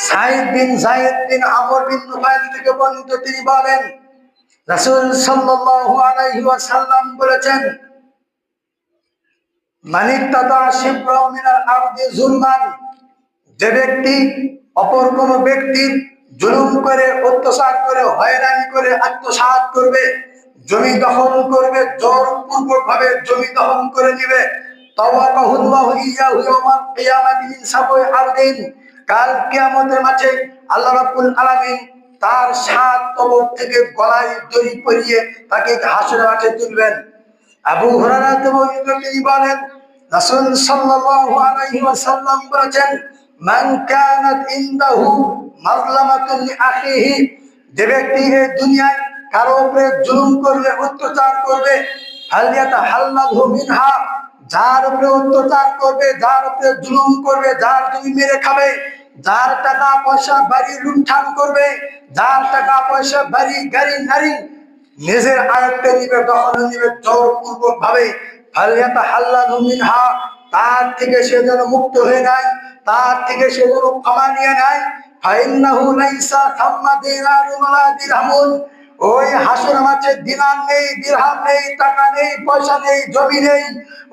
সাইদ বিন যায়েদ বিন আমর বিন নুফাইল থেকে বর্ণিত, তিনি বলেন রাসূল সাল্লাল্লাহু আলাইহি ওয়াসাল্লাম বলেছেন, মান ইত্তাদা শিবরাও মিনাল আরদি যুলমান, যে ব্যক্তি অপর কোন ব্যক্তির জুলুম করে, অত্যাচার করে, হয়রানি করে আত্মসাৎ করবে, জমি দখল করবে, জোরপূর্বক ভাবে জমি দখল করে নিবে, তাওয়াকাহুল্লাহু ইয়াহু ইয়াওমাল কিয়ামাতি মিন সাবই আরদিন, কাল কিয়ামতের মাঠে আল্লাহ রাব্বুল আলামিন তার 7 কবর থেকে গলায় দড়ি পরিয়ে তাকে হাসরের মাঠে তুলবেন। আবু হুরায়রা তিনি বলেন রাসূল সাল্লাল্লাহু আলাইহি ওয়াসাল্লাম বলেছেন, মান কানাত ইনদাহু মাজলামাতুন লিআখিহি, যে ব্যক্তি এই দুনিয়ায় কারো উপরে জুলুম করবে, অত্যাচার করবে, ফালিয়াতাহাল্লাহু মিনহা, যার উপরে অত্যাচার করবে, যার উপরে জুলুম করবে, যার জমি মেরে খাবে, যার টাকা পয়সা বাড়ি লুণ্ঠন করবে, যার টাকা পয়সা বাড়ি গাড়ি নারী নিজের আয়ত্তে নিবে, দখলে নিবে জোরপূর্বক ভাবে, ফালিয়াতাহাল্লাহু মিনহা, তার থেকে সে যেন মুক্ত হয়ে যায়, তার থেকে সে যেন ক্ষমা নিয়ে নেয়। ফাইন্নাহু লাইসা থাম্মা দিনারুন ওয়ালা দিরহামুন, ওই হাসর মাঠে দিনার নেই, দিরহাম নেই, টাকা নেই, পয়সা নেই, জমি নেই,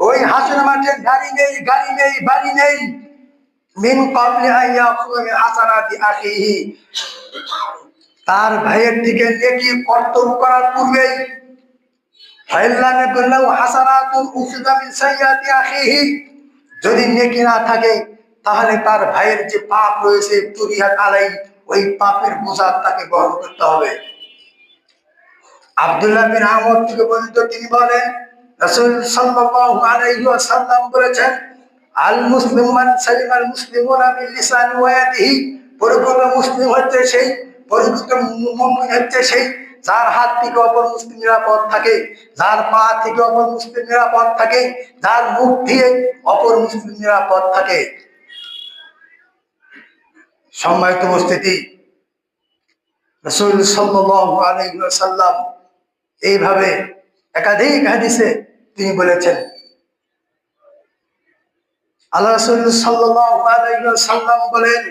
ওই হাসর মাঠে গাড়ি নেই, গাড়ি নেই, বাড়ি নেই, মিন ক্বাবলি আইয়াখুযা মিন হাসানাতি আখিহি, তার ভাইয়ের থেকে নেকি কর্তন করার পূর্বেই, ফাইল্লামে বিল্লাহু হাসানাতুন উখিযা মিন সাইয়্যাতি আখিহি, যদি নেকি না থাকে তাহলে তার ভাইয়ের যে পাপ রয়েছে তুরিহাত আলাই, ওই পাপের বোঝা তাকে বহন করতে হবে। আব্দুল্লাহ বিন আমর থেকে বর্ণিত, তিনি বলেন রাসূল সাল্লাল্লাহু আলাইহি ওয়াসাল্লাম বলেছেন, আল মুসলিমু মান সালিমাল মুসলিমুনা মিন লিসানি ওয়া ইয়াদিহি, পরিপূর্ণ মুসলিম হচ্ছে সেই, পরিপূর্ণ মুমিন হচ্ছে সেই, যার হাত থেকে অপর মুসলিম নিরাপদ থাকে, যার পা থেকে অপর মুসলিম নিরাপদ থাকে, যার মুখ দিয়ে অপর মুসলিম নিরাপদ থাকে। সম্মানিত উপস্থিতি, রাসূল সাল্লাল্লাহু আলাইহি ওয়াসাল্লাম এইভাবে একাধিক হাদিসে তিনি বলেছেন। আল্লাহ রাসূল সাল্লাল্লাহু আলাইহি ওয়াসাল্লাম বলেন,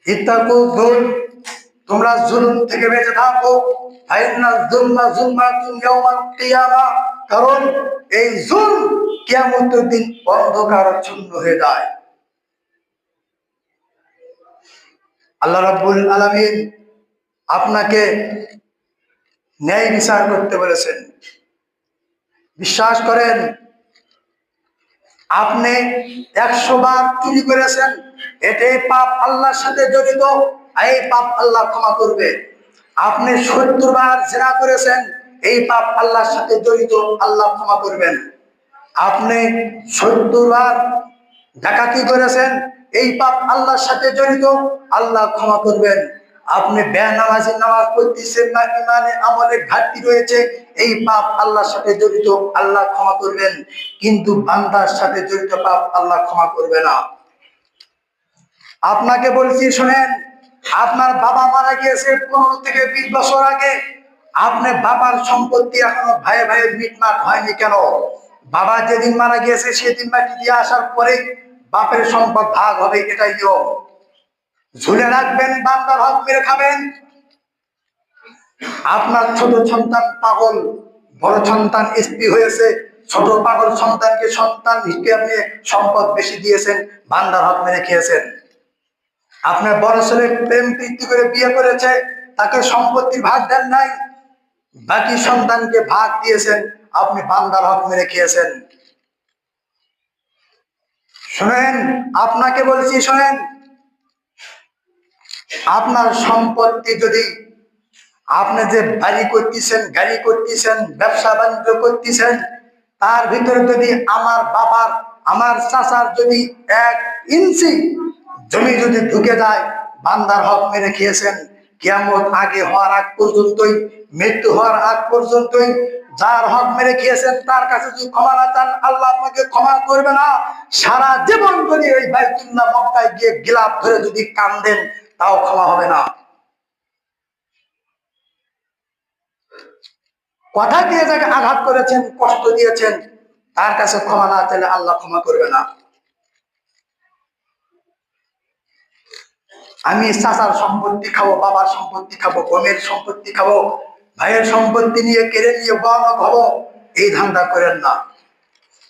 ইত্তাকু যুলম, তোমরা জুলুম থেকে বেঁচে থাকো, ফাইন্নাল যুলমা যুলমাতুন ইয়াউমাল কিয়ামা, কারণ এই জুলম কিয়ামতের দিন অন্ধকারাচ্ছন্ন হয়ে যায়। আল্লাহ রাব্বুল আলামিন আপনাকে ন্যায় বিচার করতে বলেছেন। বিশ্বাস করেন, আপনি 100 বার চুরি করেছেন, এটাই পাপ আল্লাহর সাথে জড়িত, এই পাপ আল্লাহ ক্ষমা করবে। আপনি 70 বার জিনা করেছেন, এই পাপ আল্লাহর সাথে জড়িত, আল্লাহ ক্ষমা করবেন। আপনি 70 বার ডাকাতি করেছেন, এই পাপ আল্লাহর সাথে জড়িত, আল্লাহ ক্ষমা করবেন। আপনি বেনামাজি নামাজ পড়তেছেন না, ইমানে আমলে ঘাটতি রয়েছে, এই পাপ আল্লাহর সাথে জড়িত, আল্লাহ ক্ষমা করবেন। কিন্তু বান্দার সাথে জড়িত পাপ আল্লাহ ক্ষমা করবে না। আপনাকে বলছি শুনেন, আপনার বাবা মারা গিয়েছে 15 থেকে 20 বছর আগে, আপনি বাবার সম্পত্তি এখনো ভাইয়ে ভাইয়ে মিটমাট হয়নি কেন? বাবা যেদিন মারা গিয়েছে সেদিন মাটি দিয়ে আসার পরে বাপের সম্পদ ভাগ হবে, এটাই নিয়ম। ঝুলে রাখবেন, বান্দার হক মেরে খাবেন। আপনার ছোট সন্তান পাগল, বড় সন্তান এসপি হয়েছে, ছোট পাগল সন্তানকে সন্তান হিসেবে আপনি সম্পদ বেশি দিয়েছেন, বান্দার হক মেরে খেয়েছেন। আপনার বড় ছেলে প্রেম প্রীতি করে বিয়ে করেছে, তাকে সম্পত্তির ভাগ দেন নাই, বাকি সন্তানকে ভাগ দিয়েছেন, আপনি বান্দার হক মেরে খেয়েছেন। শোনেন, আপনাকে বলছি শোনেন, আপনার সম্পত্তি যদি, আপনি যে বাড়ি করতেছেন, গাড়ি করতেছেন, ব্যবসা বাণিজ্য করতেছেন, তার ভিতরে যদি আমার বাবার, আমার চাচার যদি 1 ইঞ্চি জমি যদি ঢুকে যায়, বান্দার হক মেরে খেয়েছেন। কিয়ামত আগে হওয়ার আগ পর্যন্তই, মৃত্যু হওয়ার আগ পর্যন্তই যার হক মেরে খেয়েছেন তার কাছে যদি ক্ষমা না চান, আল্লাহ আপনাকে ক্ষমা করবে না। সারা জীবন যদি ওই বাইতুল্লাহ মক্কায় গিয়ে গিলাফ ধরে যদি কান্দেন, তাও ক্ষমা হবে না। কথা দিয়ে যাকে আঘাত করেছেন, কষ্ট দিয়েছেন, তার কাছে ক্ষমা না চাইলে আল্লাহ ক্ষমা করবে না। আমি চাচার সম্পত্তি খাবো, বাবার সম্পত্তি খাবো, বোনের সম্পত্তি খাবো, ভাইয়ের সম্পত্তি নিয়ে কেড়ে নিয়ে বড় হবো, এই ধান্দা করেন না।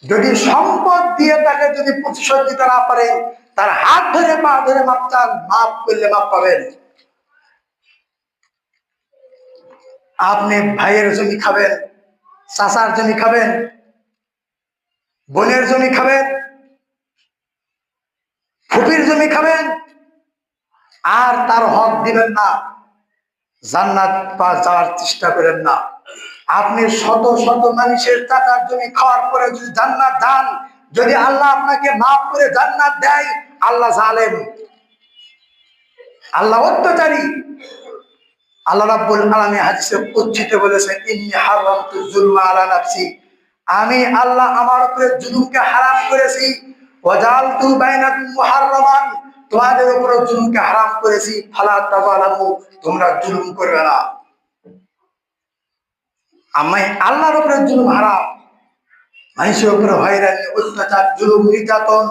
যদি সম্পদ দিয়ে তাকে যদি প্রতিশোধ দিতে না পারে, তার হাত ধরে পা ধরে মাপ চান, মাপ করলে মাপ পাবেন। আপনি ভাইয়ের জমি খাবেন, চাচার জমি খাবেন, বোনের জমি খাবেন, ফুপির জমি খাবেন, আর তার হক দিবেন না, জান্নাত যাওয়ার চেষ্টা করেন না। আপনি শত শত মানুষের টাকার জমি খাওয়ার পরে যদি জান্নাত যান, যদি আল্লাহ আপনাকে মাফ করে জান্নাত দেয়, আল্লাহ জালেম, আল্লাহ অত্যাচারী। আল্লাহ রাব্বুল আলামিন হাদিসে কুদসিতে বলেছেন, ইন্নী হারামতু যুলমা আলা নাফসি, আমি আল্লাহ আমার উপরে জুলুমকে হারাম করেছি, ওয়াজালতু বাইনাকুম মুহাররামান, তোমাদের উপরে জুলুমকে হারাম করেছি, ফালা তাযালামু, তোমরা জুলুম করবে না। আমি আল্লাহর উপরে জুলুম হারাম, মানুষের উপরে হয়রানি, অত্যাচার, জুলুম, নির্যাতন